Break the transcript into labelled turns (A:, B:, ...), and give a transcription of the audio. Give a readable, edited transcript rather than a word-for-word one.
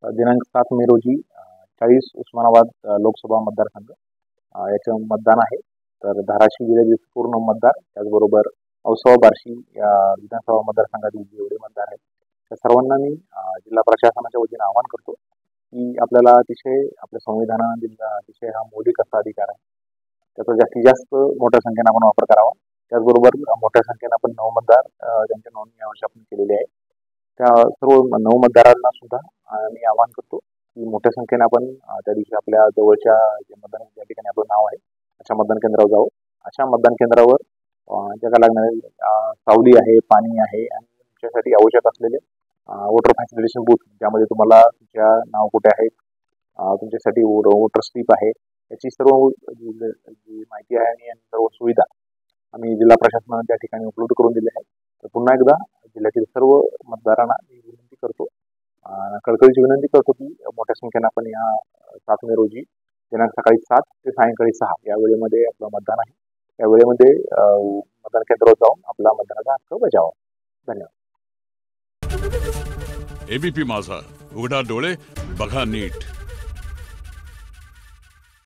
A: दिनांक 7 मे रोजी 40 उस्मानाबाद लोकसभा मतदारसंघ याचं मतदान आहे. तर धाराशिव जिल्ह्यातील पूर्ण मतदार, त्याचबरोबर औसा बार्शी या विधानसभा मतदारसंघातील जेवढे मतदार आहेत त्या सर्वांना मी जिल्हा प्रशासनाच्या वतीने आवाहन करतो की आपल्याला अतिशय आपल्या संविधानाने दिलेला अतिशय हा मौलिक असा अधिकार आहे, त्याचा जास्तीत जास्त मोठ्या संख्येने आपण वापर करावा. त्याचबरोबर मोठ्या संख्येने आपण नवमतदार त्यांच्या नोंदणी यावर्षी आपण केलेली आहे. त्या सर्व नवमतदारांना सुद्धा मी आवाहन करतो की मोठ्या संख्येने आपण त्या दिवशी आपल्या जवळच्या जे मतदान ज्या ठिकाणी आपलं नाव आहे अशा मतदान केंद्रावर जावं. अशा मतदान केंद्रावर ज्याला लागणारे सावली आहे, पाणी आहे आणि तुमच्यासाठी आवश्यक असलेले वोटर फॅसिलिटेशन बूथ, ज्यामध्ये तुम्हाला तुमच्या नाव कुठे आहे, तुमच्यासाठी वोटर स्लिप आहे, याची सर्व जी माहिती आहे आणि सर्व सुविधा आम्ही जिल्हा प्रशासनाने त्या ठिकाणी उपलब्ध करून दिले आहे. तर पुन्हा एकदा जिल्ह्यातील सर्व मतदारांना मी विनंती करतो, कळकळीची विनंती करतो की मोठ्या संख्येने आपण या 7 मे रोजी दिनांक सकाळी 7 ते सायंकाळी 6 या वेळेमध्ये आपलं मतदान आहे. या वेळेमध्ये मतदान केंद्रावर जाऊन आपला मतदानाचा हक्क बजावा. धन्यवाद.
B: एबीपी माझा, उघडा डोळे बघा नीट.